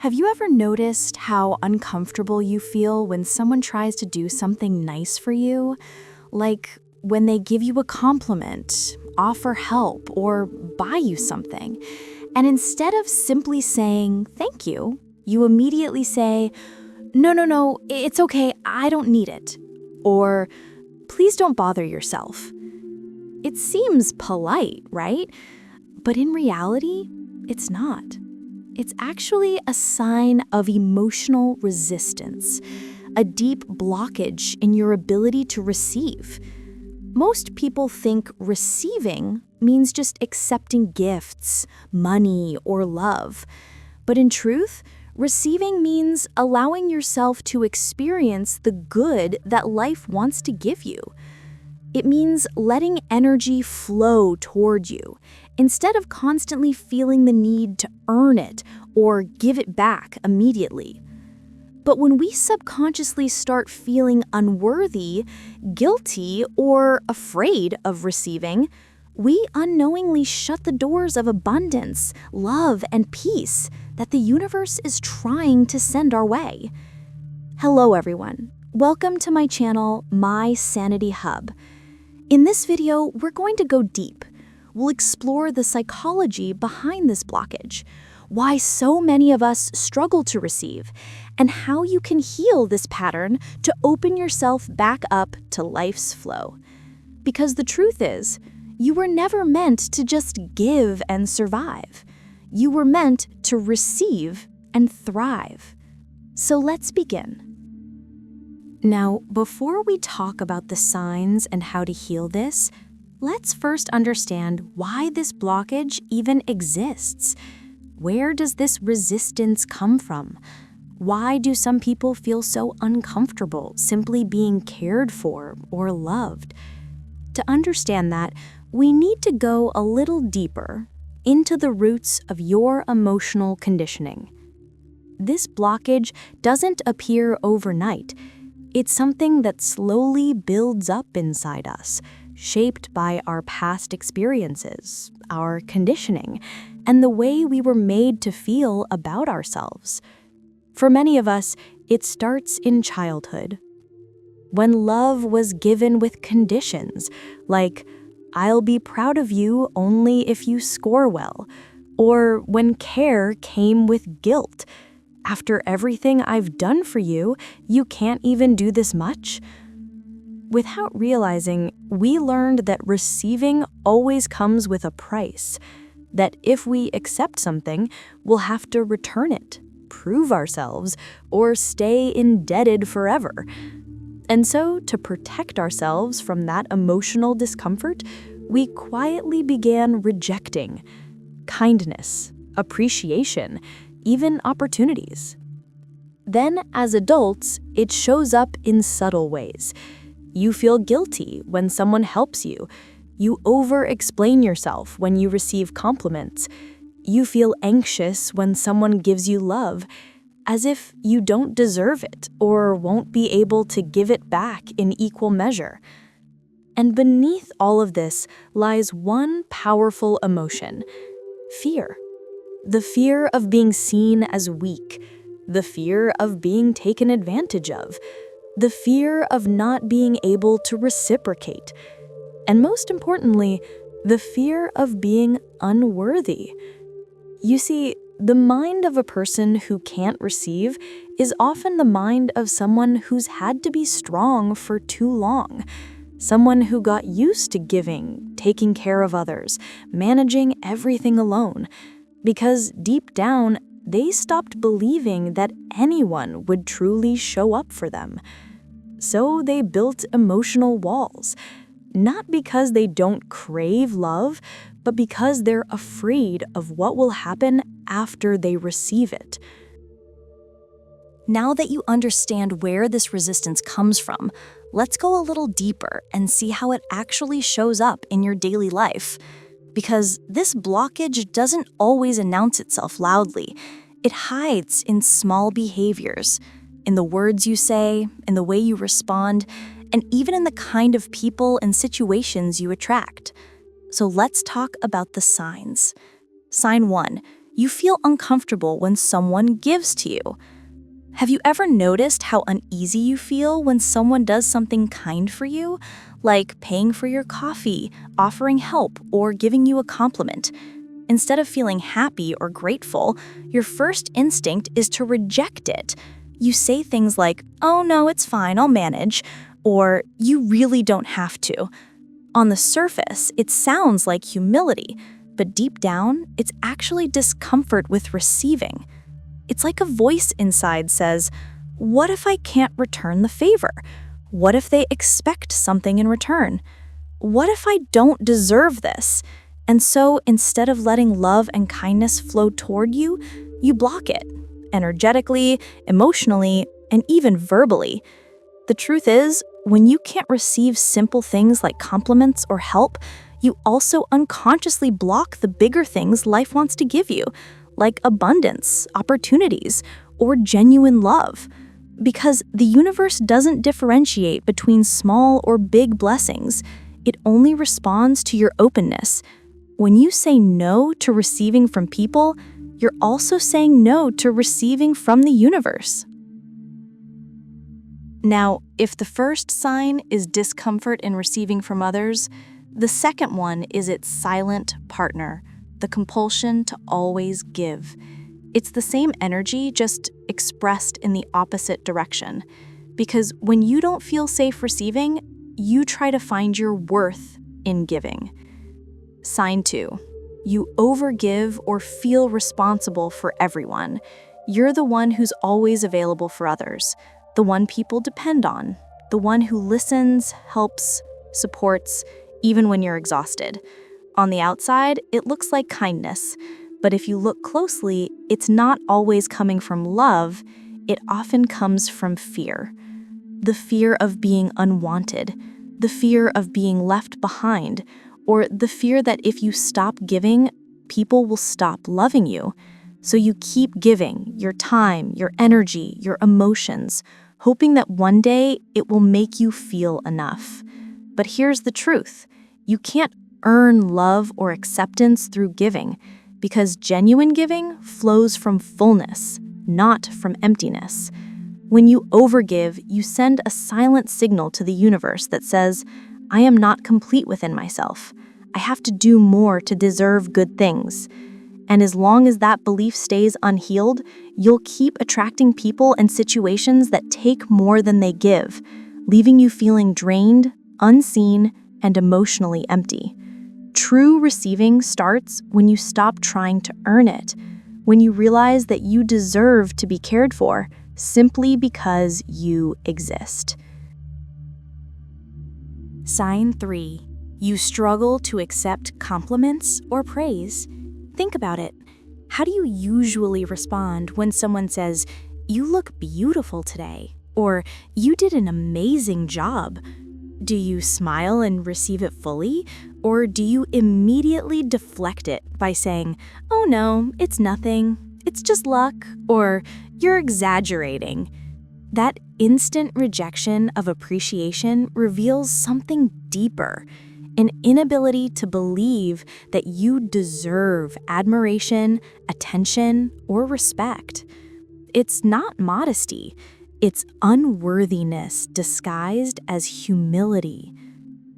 Have you ever noticed how uncomfortable you feel when someone tries to do something nice for you? Like when they give you a compliment, offer help, or buy you something. And instead of simply saying thank you, you immediately say, no, it's okay, I don't need it. Or please don't bother yourself. It seems polite, right? But in reality, it's not. It's actually a sign of emotional resistance, a deep blockage in your ability to receive. Most people think receiving means just accepting gifts, money, or love. But in truth, receiving means allowing yourself to experience the good that life wants to give you. It means letting energy flow toward you, instead of constantly feeling the need to earn it or give it back immediately. But when we subconsciously start feeling unworthy, guilty, or afraid of receiving, we unknowingly shut the doors of abundance, love, and peace that the universe is trying to send our way. Hello, everyone. Welcome to my channel, My Sanity Hub. In this video, we're going to go deep. We'll explore the psychology behind this blockage, why so many of us struggle to receive, and how you can heal this pattern to open yourself back up to life's flow. Because the truth is, you were never meant to just give and survive. You were meant to receive and thrive. So let's begin. Now, before we talk about the signs and how to heal this, let's first understand why this blockage even exists. Where does this resistance come from? Why do some people feel so uncomfortable simply being cared for or loved? To understand that, we need to go a little deeper into the roots of your emotional conditioning. This blockage doesn't appear overnight. It's something that slowly builds up inside us, shaped by our past experiences, our conditioning, and the way we were made to feel about ourselves. For many of us, it starts in childhood, when love was given with conditions, like, I'll be proud of you only if you score well, or when care came with guilt. After everything I've done for you, you can't even do this much? Without realizing, we learned that receiving always comes with a price, that if we accept something, we'll have to return it, prove ourselves, or stay indebted forever. And so, to protect ourselves from that emotional discomfort, we quietly began rejecting kindness, appreciation, even opportunities. Then, as adults, it shows up in subtle ways. You feel guilty when someone helps you. You over-explain yourself when you receive compliments. You feel anxious when someone gives you love, as if you don't deserve it or won't be able to give it back in equal measure. And beneath all of this lies one powerful emotion: fear. The fear of being seen as weak, the fear of being taken advantage of, the fear of not being able to reciprocate, and most importantly, the fear of being unworthy. You see, the mind of a person who can't receive is often the mind of someone who's had to be strong for too long, someone who got used to giving, taking care of others, managing everything alone, because deep down, they stopped believing that anyone would truly show up for them. So they built emotional walls, not because they don't crave love, but because they're afraid of what will happen after they receive it. Now that you understand where this resistance comes from, let's go a little deeper and see how it actually shows up in your daily life. Because this blockage doesn't always announce itself loudly. It hides in small behaviors, in the words you say, in the way you respond, and even in the kind of people and situations you attract. So let's talk about the signs. Sign 1. You feel uncomfortable when someone gives to you. Have you ever noticed how uneasy you feel when someone does something kind for you, like paying for your coffee, offering help, or giving you a compliment? Instead of feeling happy or grateful, your first instinct is to reject it. You say things like, "Oh no, it's fine, I'll manage," or "You really don't have to." On the surface, it sounds like humility, but deep down, it's actually discomfort with receiving. It's like a voice inside says, "What if I can't return the favor? What if they expect something in return? What if I don't deserve this?" And so instead of letting love and kindness flow toward you, you block it, energetically, emotionally, and even verbally. The truth is, when you can't receive simple things like compliments or help, you also unconsciously block the bigger things life wants to give you, like abundance, opportunities, or genuine love. Because the universe doesn't differentiate between small or big blessings. It only responds to your openness. When you say no to receiving from people, you're also saying no to receiving from the universe. Now, if the first sign is discomfort in receiving from others, the second one is its silent partner, the compulsion to always give. It's the same energy, just expressed in the opposite direction. Because when you don't feel safe receiving, you try to find your worth in giving. Sign 2. You overgive or feel responsible for everyone. You're the one who's always available for others, the one people depend on, the one who listens, helps, supports, even when you're exhausted. On the outside, it looks like kindness, but if you look closely, it's not always coming from love. It often comes from fear. The fear of being unwanted, the fear of being left behind, or the fear that if you stop giving, people will stop loving you. So you keep giving your time, your energy, your emotions, hoping that one day it will make you feel enough. But here's the truth. You can't earn love or acceptance through giving, because genuine giving flows from fullness, not from emptiness. When you overgive, you send a silent signal to the universe that says, "I am not complete within myself. I have to do more to deserve good things." And as long as that belief stays unhealed, you'll keep attracting people and situations that take more than they give, leaving you feeling drained, unseen, and emotionally empty. True receiving starts when you stop trying to earn it, when you realize that you deserve to be cared for simply because you exist. Sign 3. You struggle to accept compliments or praise. Think about it. How do you usually respond when someone says, "You look beautiful today," or "You did an amazing job"? Do you smile and receive it fully, or do you immediately deflect it by saying, "Oh no, it's nothing, it's just luck," or "You're exaggerating"? That instant rejection of appreciation reveals something deeper, an inability to believe that you deserve admiration, attention, or respect. It's not modesty. It's unworthiness disguised as humility.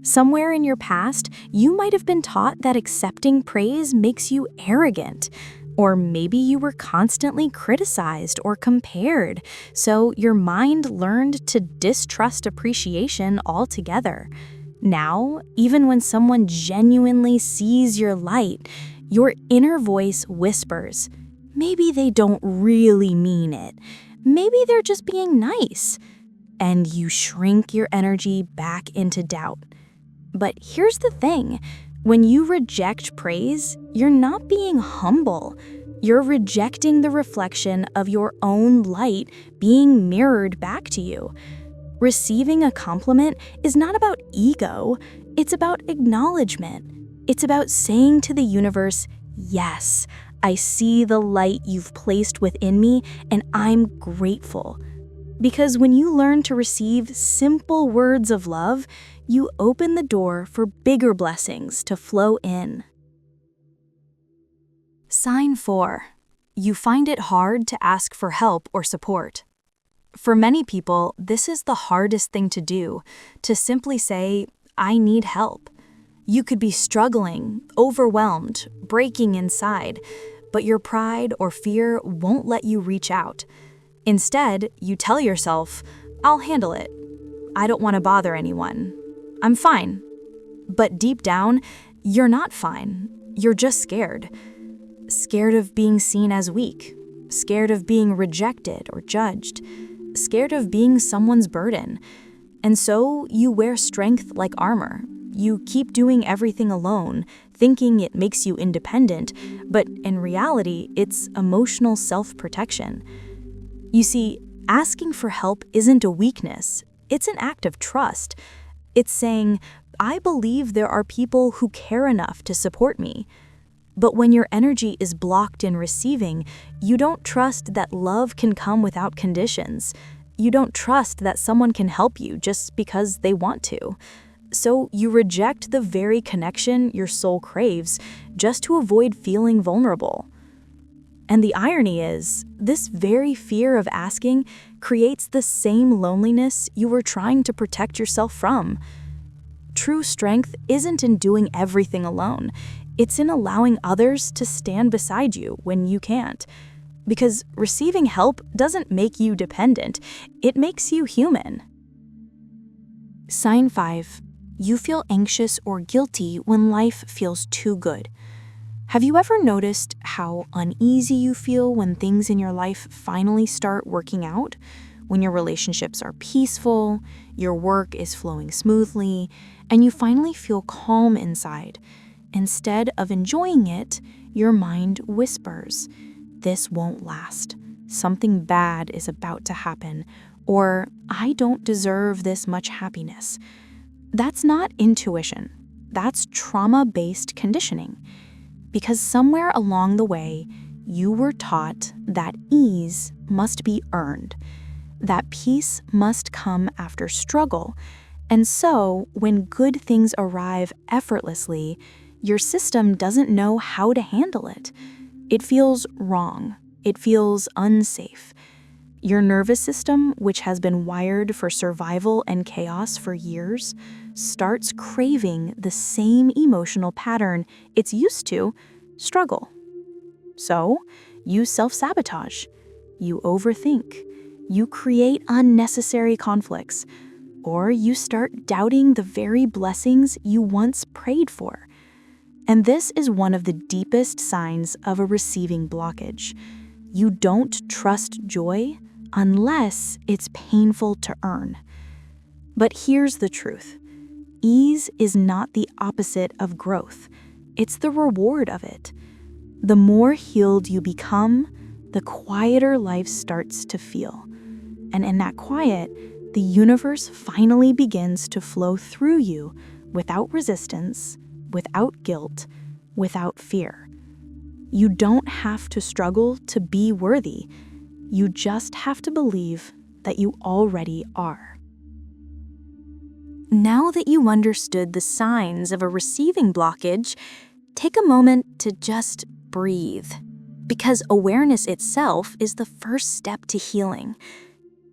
Somewhere in your past, you might have been taught that accepting praise makes you arrogant, or maybe you were constantly criticized or compared, so your mind learned to distrust appreciation altogether. Now, even when someone genuinely sees your light, your inner voice whispers, "Maybe they don't really mean it. Maybe they're just being nice." And you shrink your energy back into doubt. But here's the thing. When you reject praise, you're not being humble. You're rejecting the reflection of your own light being mirrored back to you. Receiving a compliment is not about ego. It's about acknowledgement. It's about saying to the universe, "Yes, I see the light you've placed within me, and I'm grateful." Because when you learn to receive simple words of love, you open the door for bigger blessings to flow in. Sign 4. You find it hard to ask for help or support. For many people, this is the hardest thing to do, to simply say, I need help. You could be struggling, overwhelmed, breaking inside, but your pride or fear won't let you reach out. Instead, you tell yourself, I'll handle it. I don't want to bother anyone. I'm fine. But deep down, you're not fine. You're just scared. Scared of being seen as weak. Scared of being rejected or judged. Scared of being someone's burden. And so you wear strength like armor. You keep doing everything alone, thinking it makes you independent, but in reality, it's emotional self-protection. You see, asking for help isn't a weakness. It's an act of trust. It's saying, I believe there are people who care enough to support me. But when your energy is blocked in receiving, you don't trust that love can come without conditions. You don't trust that someone can help you just because they want to. So you reject the very connection your soul craves just to avoid feeling vulnerable. And the irony is, this very fear of asking creates the same loneliness you were trying to protect yourself from. True strength isn't in doing everything alone. It's in allowing others to stand beside you when you can't. Because receiving help doesn't make you dependent, it makes you human. Sign 5. You feel anxious or guilty when life feels too good. Have you ever noticed how uneasy you feel when things in your life finally start working out? When your relationships are peaceful, your work is flowing smoothly, and you finally feel calm inside. Instead of enjoying it, your mind whispers, this won't last. Something bad is about to happen, or I don't deserve this much happiness. That's not intuition. That's trauma-based conditioning. Because somewhere along the way, you were taught that ease must be earned, that peace must come after struggle. And so, when good things arrive effortlessly, your system doesn't know how to handle it. It feels wrong. It feels unsafe. Your nervous system, which has been wired for survival and chaos for years, starts craving the same emotional pattern it's used to: struggle. So, you self-sabotage. You overthink. You create unnecessary conflicts. Or you start doubting the very blessings you once prayed for. And this is one of the deepest signs of a receiving blockage. You don't trust joy unless it's painful to earn. But here's the truth. Ease is not the opposite of growth. It's the reward of it. The more healed you become, the quieter life starts to feel. And in that quiet, the universe finally begins to flow through you without resistance, without guilt, without fear. You don't have to struggle to be worthy. You just have to believe that you already are. Now that you understood the signs of a receiving blockage, take a moment to just breathe. Because awareness itself is the first step to healing.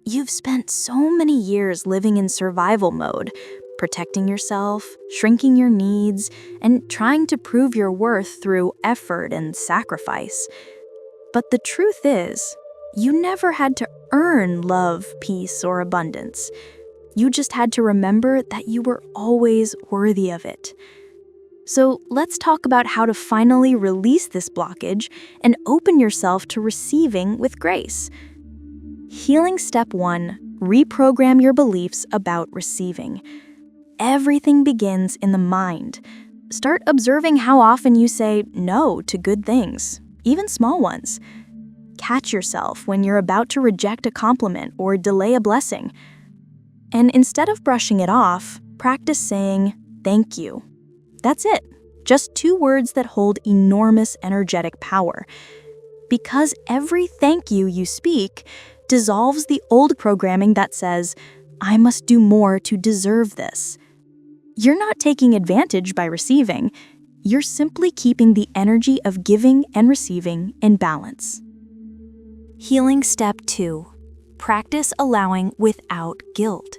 You've spent so many years living in survival mode, protecting yourself, shrinking your needs, and trying to prove your worth through effort and sacrifice. But the truth is, you never had to earn love, peace, or abundance. You just had to remember that you were always worthy of it. So let's talk about how to finally release this blockage and open yourself to receiving with grace. Healing step 1, reprogram your beliefs about receiving. Everything begins in the mind. Start observing how often you say no to good things, even small ones. Catch yourself when you're about to reject a compliment or delay a blessing. And instead of brushing it off, practice saying, thank you. That's it. Just 2 words that hold enormous energetic power. Because every thank you you speak dissolves the old programming that says, I must do more to deserve this. You're not taking advantage by receiving. You're simply keeping the energy of giving and receiving in balance. Healing step 2. Practice allowing without guilt.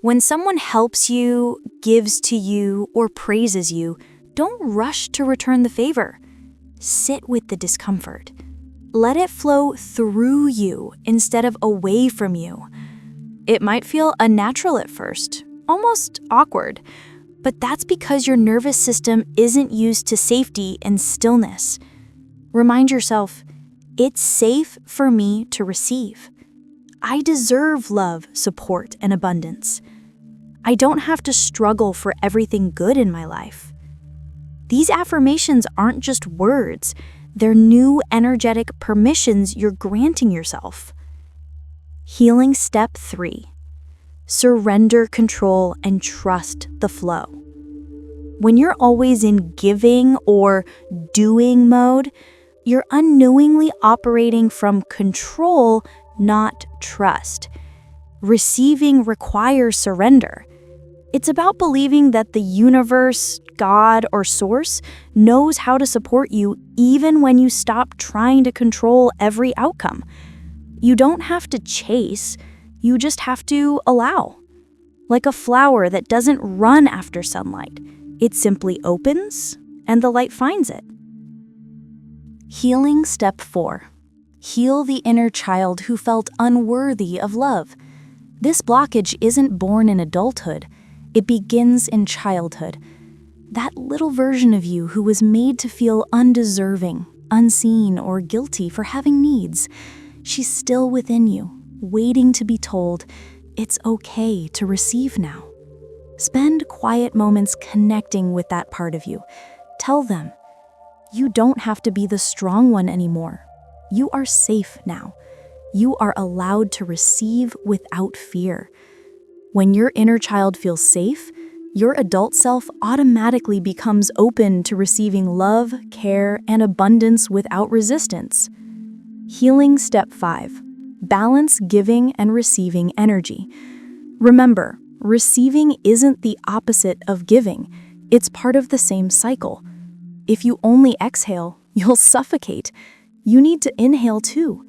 When someone helps you, gives to you, or praises you, don't rush to return the favor. Sit with the discomfort. Let it flow through you instead of away from you. It might feel unnatural at first, almost awkward, but that's because your nervous system isn't used to safety and stillness. Remind yourself, it's safe for me to receive. I deserve love, support, and abundance. I don't have to struggle for everything good in my life. These affirmations aren't just words, they're new energetic permissions you're granting yourself. Healing step 3. Surrender control and trust the flow. When you're always in giving or doing mode, you're unknowingly operating from control, not trust. Receiving requires surrender. It's about believing that the universe, God, or source knows how to support you even when you stop trying to control every outcome. You don't have to chase, you just have to allow. Like a flower that doesn't run after sunlight. It simply opens and the light finds it. Healing step 4. Heal the inner child who felt unworthy of love. This blockage isn't born in adulthood. It begins in childhood. That little version of you who was made to feel undeserving, unseen, or guilty for having needs. She's still within you, waiting to be told, it's okay to receive now. Spend quiet moments connecting with that part of you. Tell them, you don't have to be the strong one anymore. You are safe now. You are allowed to receive without fear. When your inner child feels safe, your adult self automatically becomes open to receiving love, care, and abundance without resistance. Healing step 5. Balance giving and receiving energy. Remember, receiving isn't the opposite of giving. It's part of the same cycle. If you only exhale, you'll suffocate. You need to inhale too.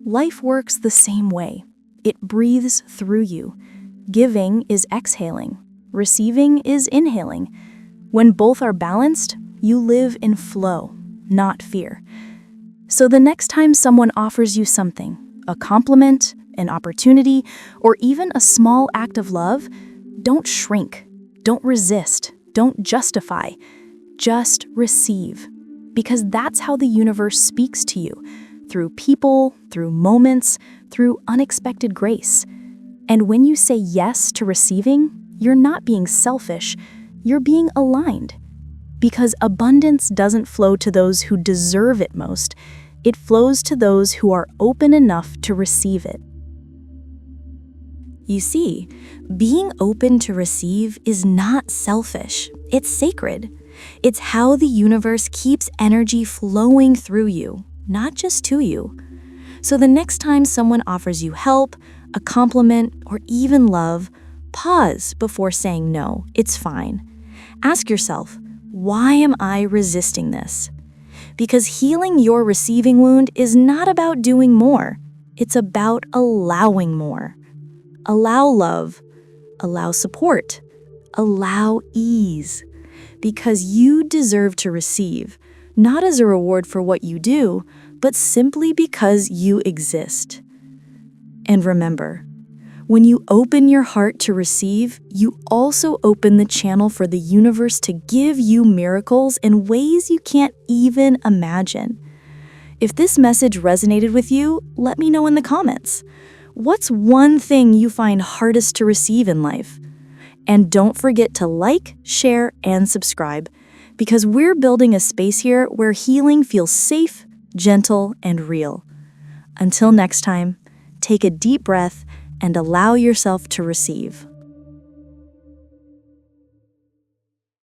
Life works the same way. It breathes through you. Giving is exhaling. Receiving is inhaling. When both are balanced, you live in flow, not fear. So the next time someone offers you something, a compliment, an opportunity, or even a small act of love, don't shrink, don't resist, don't justify. Just receive. Because that's how the universe speaks to you, through people, through moments, through unexpected grace. And when you say yes to receiving, you're not being selfish, you're being aligned. Because abundance doesn't flow to those who deserve it most, it flows to those who are open enough to receive it. You see, being open to receive is not selfish, it's sacred. It's how the universe keeps energy flowing through you, not just to you. So the next time someone offers you help, a compliment, or even love, pause before saying no, it's fine. Ask yourself, why am I resisting this? Because healing your receiving wound is not about doing more. It's about allowing more. Allow love. Allow support. Allow ease. Because you deserve to receive, not as a reward for what you do, but simply because you exist. And remember, when you open your heart to receive, you also open the channel for the universe to give you miracles in ways you can't even imagine. If this message resonated with you, let me know in the comments. What's one thing you find hardest to receive in life? And don't forget to like, share, and subscribe, because we're building a space here where healing feels safe, gentle, and real. Until next time, take a deep breath and allow yourself to receive.